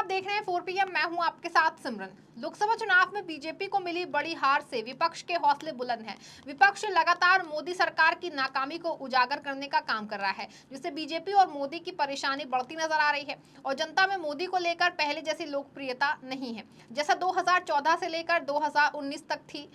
देख रहे हैं 4 पीएम। मैं हूं आपके साथ सिमरन। लोकसभा चुनाव में बीजेपी को मिली बड़ी हार से विपक्ष के हौसले बुलंद हैं। विपक्ष लगातार मोदी सरकार की नाकामी को उजागर करने का काम कर रहा है, जिससे बीजेपी और मोदी की परेशानी बढ़ती नजर आ रही है। और जनता में मोदी को लेकर पहले जैसी लोकप्रियता नहीं है, जैसा 2014 से लेकर 2019 तक थी।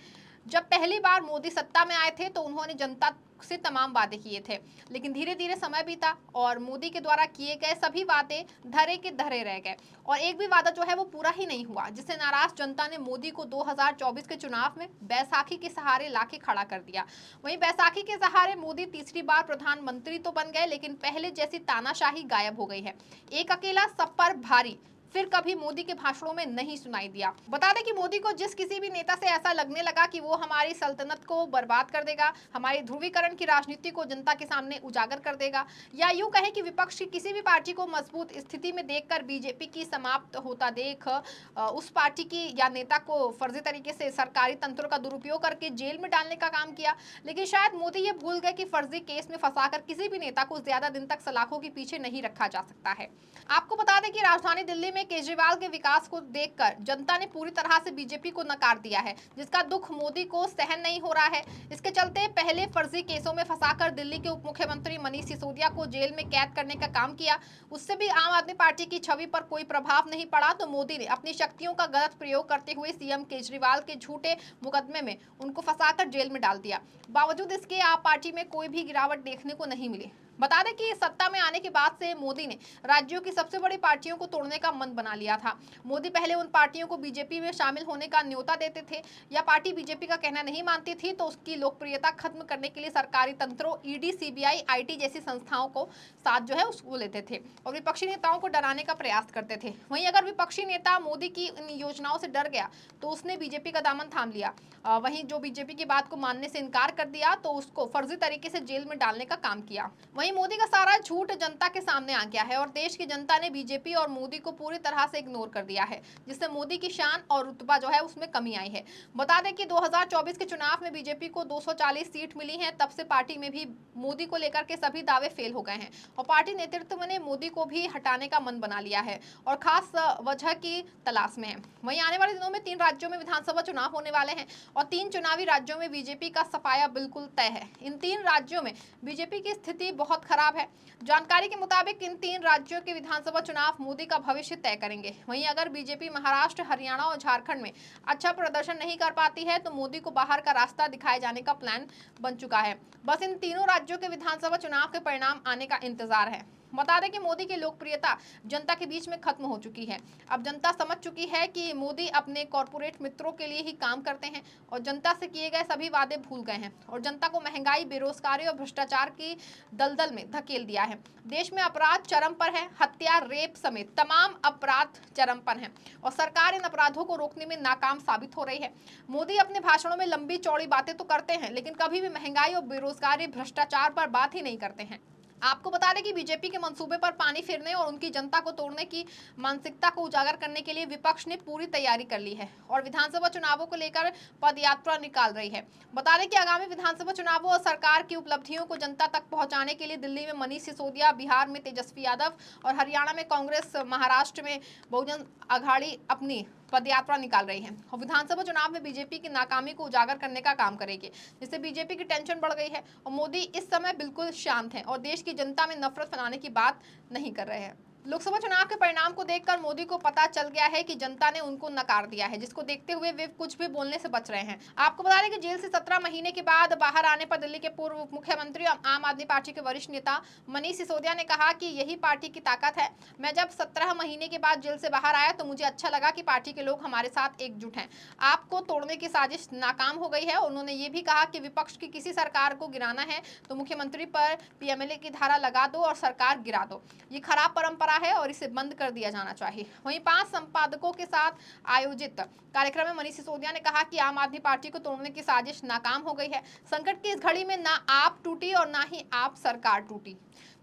जब पहली बार मोदी सत्ता में आए थे तो उन्होंने जनता से तमाम वादे किए थे, लेकिन धीरे धीरे समय बीता और मोदी के द्वारा किए गए सभी वादे धरे के धरे रह गए और एक भी वादा जो है वो पूरा ही नहीं हुआ, जिससे नाराज जनता ने मोदी को 2024 के चुनाव में बैसाखी के सहारे लाके खड़ा कर दिया। वहीं बैसाखी के सहारे मोदी तीसरी बार प्रधानमंत्री तो बन गए, लेकिन पहले जैसी तानाशाही गायब हो गई है। एक अकेला सब पर भारी फिर कभी मोदी के भाषणों में नहीं सुनाई दिया। बता दें कि मोदी को जिस किसी भी नेता से ऐसा लगने लगा कि वो हमारी सल्तनत को बर्बाद कर देगा, हमारी ध्रुवीकरण की राजनीति को जनता के सामने उजागर कर देगा, या यूं कहें कि विपक्ष की किसी भी पार्टी को मजबूत स्थिति में देखकर बीजेपी की समाप्त होता देख उस पार्टी की या नेता को फर्जी तरीके से सरकारी तंत्रों का दुरुपयोग करके जेल में डालने का काम किया। लेकिन शायद मोदी ये भूल गए कि फर्जी केस में फंसाकर किसी भी नेता को ज्यादा दिन तक सलाखों के पीछे नहीं रखा जा सकता है। आपको बता दें कि राजधानी दिल्ली में केजरीवाल के विकास को देखकर जनता ने पूरी तरह से बीजेपी को नकार दिया है, जिसका दुख मोदी को सहन नहीं हो रहा है। इसके चलते पहले फर्जी केसों में फंसाकर दिल्ली के उप मुख्यमंत्री मनीष सिसोदिया को जेल में कैद करने का काम किया। उससे भी आम आदमी पार्टी की छवि पर कोई प्रभाव नहीं पड़ा, तो मोदी ने अपनी शक्तियों का गलत प्रयोग करते हुए सीएम केजरीवाल के झूठे मुकदमे में उनको फंसाकर जेल में डाल दिया। बावजूद इसके आप पार्टी में कोई भी गिरावट देखने को नहीं मिली। बता दें कि सत्ता में आने के बाद से मोदी ने राज्यों की सबसे बड़ी पार्टियों को तोड़ने का मन बना लिया था। मोदी पहले उन पार्टियों को बीजेपी में शामिल होने का न्योता देते थे, या पार्टी बीजेपी का कहना नहीं मानती थी तो उसकी लोकप्रियता खत्म करने के लिए सरकारी तंत्रों ईडी, सीबीआई, आईटी जैसी संस्थाओं को साथ जो है उसको लेते थे और विपक्षी नेताओं को डराने का प्रयास करते थे। वहीं अगर विपक्षी नेता मोदी की इन योजनाओं से डर गया तो उसने बीजेपी का दामन थाम लिया। वहीं जो बीजेपी की बात को मानने से इनकार कर दिया तो उसको फर्जी तरीके से जेल में डालने का काम किया। वहीं मोदी का सारा झूठ जनता के सामने आ गया है और देश की जनता ने बीजेपी और मोदी को पूरी तरह से इग्नोर कर दिया है, जिससे मोदी की शान और रुतबा जो है उसमें कमी आई है। बता दें कि 2024 के चुनाव में बीजेपी को 240 सीट मिली हैं, तब से पार्टी में भी मोदी को लेकर के सभी दावे फेल हो गए हैं और पार्टी नेतृत्व ने मोदी को भी हटाने का मन बना लिया है और खास वजह की तलाश में है। वहीं आने वाले दिनों में 3 राज्यों में विधानसभा चुनाव होने वाले हैं और 3 चुनावी राज्यों में बीजेपी का सफाया बिल्कुल तय है। इन 3 राज्यों में बीजेपी की स्थिति बहुत खराब है। जानकारी के मुताबिक इन 3 राज्यों के विधानसभा चुनाव मोदी का भविष्य तय करेंगे। वहीं अगर बीजेपी महाराष्ट्र, हरियाणा और झारखंड में अच्छा प्रदर्शन नहीं कर पाती है तो मोदी को बाहर का रास्ता दिखाए जाने का प्लान बन चुका है। बस इन तीनों राज्यों के विधानसभा चुनाव के परिणाम आने का इंतजार है। बता दें कि मोदी की लोकप्रियता जनता के बीच में खत्म हो चुकी है। अब जनता समझ चुकी है कि मोदी अपने कॉर्पोरेट मित्रों के लिए ही काम करते हैं और जनता से किए गए सभी वादे भूल गए हैं और जनता को महंगाई, बेरोजगारी और भ्रष्टाचार की दलदल में धकेल दिया है। देश में अपराध चरम पर है, हत्या, रेप समेत तमाम अपराध चरम पर हैं और सरकार इन अपराधों को रोकने में नाकाम साबित हो रही है। मोदी अपने भाषणों में लंबी चौड़ी बातें तो करते हैं, लेकिन कभी भी महंगाई और बेरोजगारी, भ्रष्टाचार पर बात ही नहीं करते हैं। आपको बता दें कि बीजेपी के मंसूबे पर पानी फिरने और उनकी जनता को तोड़ने की मानसिकता को उजागर करने के लिए विपक्ष ने पूरी तैयारी कर ली है और विधानसभा चुनावों को लेकर पदयात्रा निकाल रही है। बता दें कि आगामी विधानसभा चुनावों और सरकार की उपलब्धियों को जनता तक पहुंचाने के लिए दिल्ली में मनीष सिसोदिया, बिहार में तेजस्वी यादव और हरियाणा में कांग्रेस, महाराष्ट्र में बहुजन अघाड़ी अपनी पदयात्रा निकाल रही है और विधानसभा चुनाव में बीजेपी की नाकामी को उजागर करने का काम करेगी, जिससे बीजेपी की टेंशन बढ़ गई है और मोदी इस समय बिल्कुल शांत हैं और देश की जनता में नफरत फैलाने की बात नहीं कर रहे हैं। लोकसभा चुनाव के परिणाम को देखकर मोदी को पता चल गया है कि जनता ने उनको नकार दिया है, जिसको देखते हुए वे कुछ भी बोलने से बच रहे हैं। आपको बता दें कि जेल से 17 महीने के बाद बाहर आने पर दिल्ली के पूर्व उप मुख्यमंत्री और आम आदमी पार्टी के वरिष्ठ नेता मनीष सिसोदिया ने कहा कि यही पार्टी की ताकत है। मैं जब 17 महीने के बाद जेल से बाहर आया तो मुझे अच्छा लगा कि पार्टी के लोग हमारे साथ एकजुट हैं। आपको तोड़ने की साजिश नाकाम हो गई है। उन्होंने ये भी कहा कि विपक्ष की किसी सरकार को गिराना है तो मुख्यमंत्री पर पीएमएलए की धारा लगा दो और सरकार गिरा दो। ये खराब परंपरा है और इसे बंद कर दिया जाना चाहिए। वहीं 5 संपादकों के साथ आयोजित कार्यक्रम में मनीष सिसोदिया ने कहा कि आम आदमी पार्टी को तोड़ने की साजिश नाकाम हो गई है। संकट की इस घड़ी में ना आप टूटी और ना ही आप सरकार टूटी।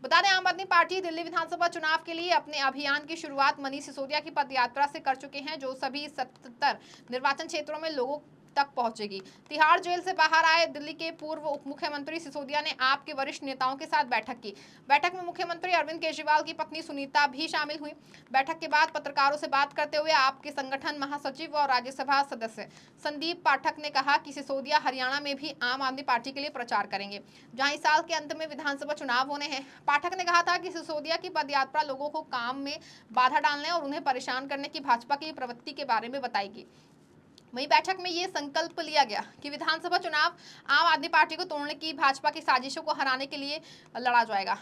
बता दें आम आदमी पार्टी दिल्ली विधानसभा चुनाव के लिए अपने अभियान की शुरुआत मनीष सिसोदिया की पदयात्रा से कर चुके हैं, जो सभी 77 निर्वाचन क्षेत्रों में लोगों तक पहुंचेगी। तिहाड़ जेल से बाहर आए दिल्ली के पूर्व उप मुख्यमंत्री सिसोदिया ने आप के वरिष्ठ नेताओं के साथ बैठक की। बैठक में मुख्यमंत्री अरविंद केजरीवाल की पत्नी सुनीता भी शामिल हुई। बैठक के बाद पत्रकारों से बात करते हुए आपके संगठन महासचिव और राज्यसभा सदस्य संदीप पाठक ने कहा कि सिसोदिया हरियाणा में भी आम आदमी पार्टी के लिए प्रचार करेंगे, जहां इस साल के अंत में विधानसभा चुनाव होने हैं। पाठक ने कहा था कि सिसोदिया की पदयात्रा लोगों को काम में बाधा डालने और उन्हें परेशान करने की भाजपा की प्रवृत्ति के बारे में बताएगी। वहीं बैठक में ये संकल्प लिया गया कि विधानसभा चुनाव आम आदमी पार्टी को तोड़ने की भाजपा की साजिशों को हराने के लिए लड़ा जाएगा,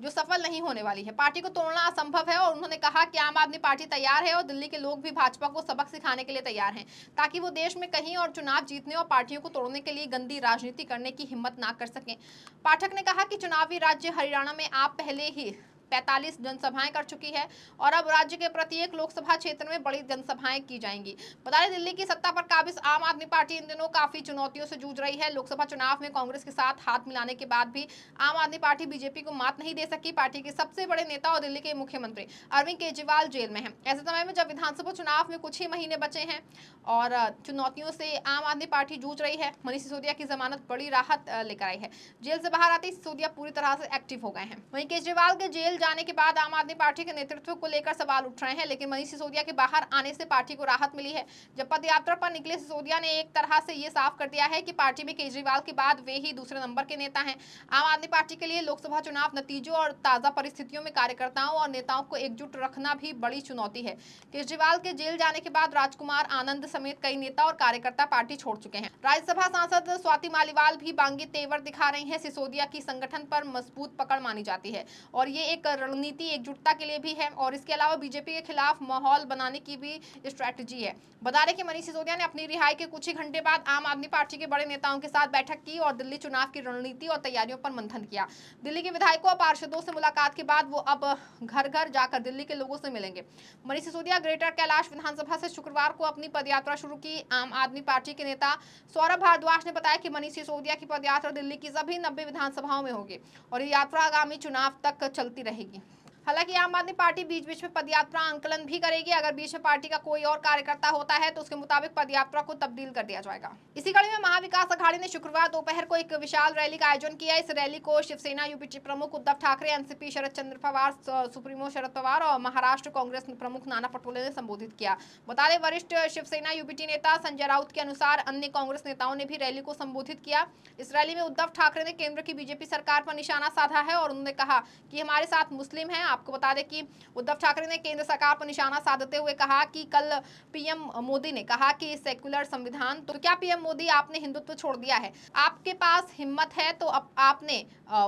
जो सफल नहीं होने वाली है। पार्टी को तोड़ना असंभव है और उन्होंने कहा कि आम आदमी पार्टी तैयार है और दिल्ली के लोग भी भाजपा को सबक सिखाने के लिए तैयार हैं, ताकि वो देश में कहीं और चुनाव जीतने और पार्टियों को तोड़ने के लिए गंदी राजनीति करने की हिम्मत ना कर सकें। पाठक ने कहा कि चुनावी राज्य हरियाणा में आप पहले ही 45 जनसभाएं कर चुकी है और अब राज्य के प्रत्येक लोकसभा क्षेत्र में बड़ी जनसभाएं की जाएंगी। बता दें, दिल्ली की सत्ता पर काबिज आम आदमी पार्टी इन दिनों काफी चुनौतियों से जूझ रही है। लोकसभा चुनाव में कांग्रेस के साथ हाथ मिलाने के बाद भी आम आदमी पार्टी बीजेपी को मात नहीं दे सकी। पार्टी के सबसे बड़े नेता और दिल्ली के मुख्यमंत्री अरविंद केजरीवाल जेल में हैं। ऐसे समय में जब विधानसभा चुनाव में कुछ ही महीने बचे हैं और चुनौतियों से आम आदमी पार्टी जूझ रही है, मनीष सिसोदिया की जमानत बड़ी राहत लेकर आई है। जेल से बाहर आते ही सिसोदिया पूरी तरह से एक्टिव हो गए हैं। वहीं केजरीवाल के जेल जाने के बाद आम आदमी पार्टी के नेतृत्व को लेकर सवाल उठ रहे हैं, लेकिन मनीष सिसोदिया के बाहर आने से पार्टी को राहत मिली है। जब पदयात्रा पर निकले सिसोदिया ने एक तरह से ये साफ कर दिया है कि पार्टी में केजरीवाल के बाद वे ही दूसरे नंबर के नेता हैं। आम आदमी पार्टी के लिए लोकसभा चुनाव नतीजों और ताजा परिस्थितियों में कार्यकर्ताओं और नेताओं को एकजुट रखना भी बड़ी चुनौती है। केजरीवाल के जेल जाने के बाद राजकुमार आनंद समेत कई नेता और कार्यकर्ता पार्टी छोड़ चुके हैं। राज्यसभा सांसद स्वाति मालीवाल भी बागी तेवर दिखा रही हैं। सिसोदिया की संगठन पर मजबूत पकड़ मानी जाती है और ये एक रणनीति एकजुटता के लिए भी है और इसके अलावा बीजेपी के खिलाफ माहौल बनाने की भी स्ट्रैटेजी है। बता दें कि मनीष सिसोदिया ने अपनी रिहाई के कुछ ही घंटे बाद आम आदमी पार्टी के बड़े नेताओं के साथ बैठक की और दिल्ली चुनाव की रणनीति और तैयारियों पर मंथन किया। दिल्ली के विधायकों और पार्षदों से मुलाकात के बाद वो अब घर घर जाकर दिल्ली के लोगों से मिलेंगे। मनीष सिसोदिया ग्रेटर कैलाश विधानसभा से शुक्रवार को अपनी पदयात्रा शुरू की। आम आदमी पार्टी के नेता सौरभ भारद्वाज ने बताया कि मनीष सिसोदिया की पदयात्रा दिल्ली की सभी 90 विधानसभाओं में होगी और ये यात्रा आगामी चुनाव तक चलती रहेगी। हालांकि आम आदमी पार्टी बीच बीच में पदयात्रा आंकलन भी करेगी। अगर बीच में पार्टी का कोई और कार्यकर्ता होता है तो उसके मुताबिक पदयात्रा को तब्दील कर दिया जाएगा। इसी कड़ी में महाविकास अघाड़ी ने शुक्रवार दोपहर को एक विशाल रैली का आयोजन किया। इस रैली को शिवसेना यूपीटी प्रमुख उद्धव ठाकरे, एनसीपी शरद चंद्र पवार, सुप्रीमो शरद पवार और महाराष्ट्र कांग्रेस प्रमुख नाना पटोले ने संबोधित किया। बता दें, वरिष्ठ शिवसेना यूपीटी नेता संजय राउत के अनुसार अन्य कांग्रेस नेताओं ने भी रैली को संबोधित किया। इस रैली में उद्धव ठाकरे ने केंद्र की बीजेपी सरकार पर निशाना साधा है और उन्होंने कहा कि हमारे साथ मुस्लिम हैं। आपको बता दें कि उद्धव ठाकरे ने केंद्र सरकार पर निशाना साधते हुए कहा कि कल पीएम मोदी ने कहा कि सेक्युलर संविधान, तो क्या पीएम मोदी आपने हिंदुत्व छोड़ दिया है? आपके पास हिम्मत है तो अब आपने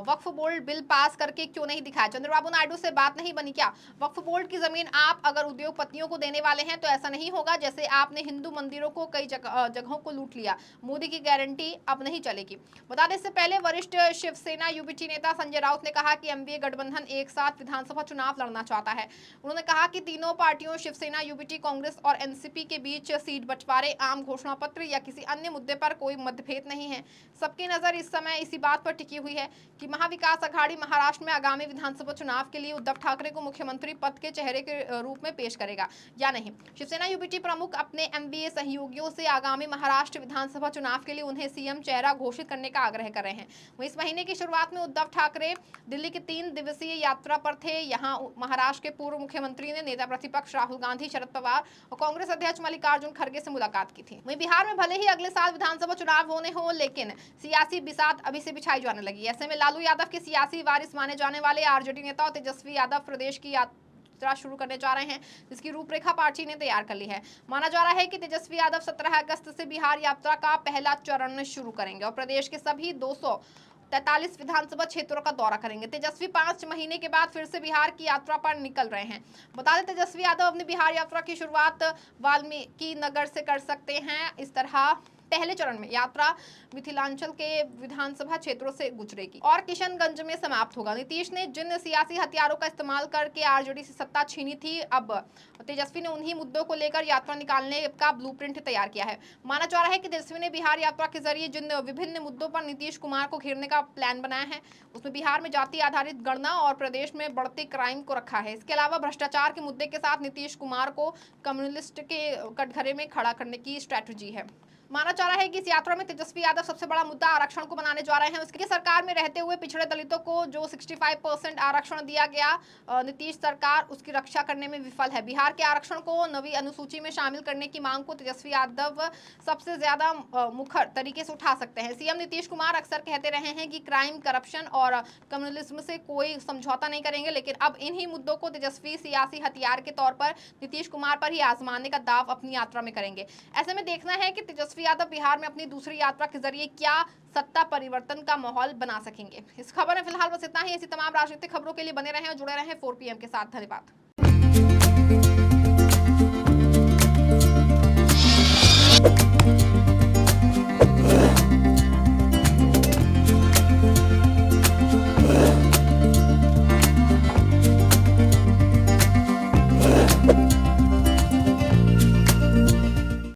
वक्फ बोर्ड बिल पास करके क्यों नहीं दिखाया? चंद्रबाबू नायडू से बात नहीं बनी क्या? वक्फ बोर्ड की जमीन आप अगर उद्योगपतियों को देने वाले हैं तो ऐसा नहीं होगा जैसे आपने हिंदू मंदिरों को कई जगहों को लूट लिया। मोदी की गारंटी अब नहीं चलेगी। बता दें, इससे पहले वरिष्ठ शिवसेना यूपीटी नेता संजय राउत ने कहा कि एमवीए गठबंधन एक साथ विधानसभा चुनाव लड़ना चाहता है। उन्होंने कहा कि तीनों पार्टियों शिवसेना, यूपीटी, कांग्रेस और एनसीपी के बीच सीट बंटवारे, आम घोषणा पत्र या किसी अन्य मुद्दे पर कोई मतभेद नहीं है। सबकी नजर इस समय इसी बात पर टिकी हुई है कि महाविकास अघाड़ी महाराष्ट्र में आगामी विधानसभा चुनाव के लिए उद्धव ठाकरे को मुख्यमंत्री पद के चेहरे के रूप में पेश करेगा या नहीं। शिवसेना यूपीटी प्रमुख अपने एमवीए सहयोगियों से आगामी महाराष्ट्र विधानसभा चुनाव के लिए उन्हें सीएम चेहरा घोषित करने का आग्रह कर रहे हैं। वहीं इस महीने की शुरुआत में उद्धव ठाकरे दिल्ली की 3 दिवसीय यात्रा पर थे। यहाँ महाराष्ट्र के पूर्व मुख्यमंत्री ने नेता प्रतिपक्ष राहुल गांधी, शरद पवार और कांग्रेस अध्यक्ष मल्लिकार्जुन खड़गे से मुलाकात की थी। वहीं बिहार में भले ही अगले साल विधानसभा चुनाव होने हो, लेकिन सियासी बिसात अभी से बिछाई जाने लगी। ऐसे में लालू यादव के सियासी वारिस माने जाने वाले आरजेडी नेता और तेजस्वी यादव प्रदेश की यात्रा शुरू करने जा रहे हैं, जिसकी रूपरेखा पार्टी ने तैयार कर ली है। माना जा रहा है कि तेजस्वी यादव 17 अगस्त से बिहार यात्रा का पहला चरण शुरू करेंगे और प्रदेश के सभी 243 विधानसभा क्षेत्रों का दौरा करेंगे। तेजस्वी 5 महीने के बाद फिर से बिहार की यात्रा पर निकल रहे हैं। बता दें, तेजस्वी यादव अपनी बिहार यात्रा की शुरुआत वाल्मीकि नगर से कर सकते हैं। इस तरह पहले चरण में यात्रा मिथिलांचल के विधानसभा क्षेत्रों से गुजरेगी और किशनगंज में समाप्त होगा। नीतीश ने जिन सियासी हथियारों का इस्तेमाल करके आरजेडी से सत्ता छीनी थी, अब तेजस्वी ने उन्हीं मुद्दों को लेकर यात्रा निकालने का ब्लूप्रिंट तैयार किया है। माना जा रहा है कि तेजस्वी ने बिहार यात्रा के जरिए जिन विभिन्न मुद्दों पर नीतीश कुमार को घेरने का प्लान बनाया है, उसमें बिहार में जाति आधारित गणना और प्रदेश में बढ़ते क्राइम को रखा है। इसके अलावा भ्रष्टाचार के मुद्दे के साथ नीतीश कुमार को कम्युनिस्ट के कटघरे में खड़ा करने की स्ट्रैटेजी है। माना जा रहा है कि इस यात्रा में तेजस्वी यादव सबसे बड़ा मुद्दा आरक्षण को बनाने जा रहे हैं। उसके सरकार में रहते हुए पिछड़े दलितों को जो 65% आरक्षण दिया गया नीतीश सरकार उसकी रक्षा करने में विफल है। बिहार के आरक्षण को नवी अनुसूची में शामिल करने की मांग को तेजस्वी यादव सबसे ज्यादा मुखर तरीके से उठा सकते हैं। सीएम नीतीश कुमार अक्सर कहते रहे हैं कि क्राइम, करप्शन और कम्युनलिज्म से कोई समझौता नहीं करेंगे, लेकिन अब इन्हीं मुद्दों को तेजस्वी सियासी हथियार के तौर पर नीतीश कुमार पर ही आजमाने का दाव अपनी यात्रा में करेंगे। ऐसे में देखना है कि तेजस्वी यादव बिहार में अपनी दूसरी यात्रा के जरिए क्या सत्ता परिवर्तन का माहौल बना सकेंगे। इस खबर में फिलहाल बस इतना ही। ऐसी तमाम राजनीतिक खबरों के लिए बने रहें और जुड़े रहें 4 PM के साथ। धन्यवाद।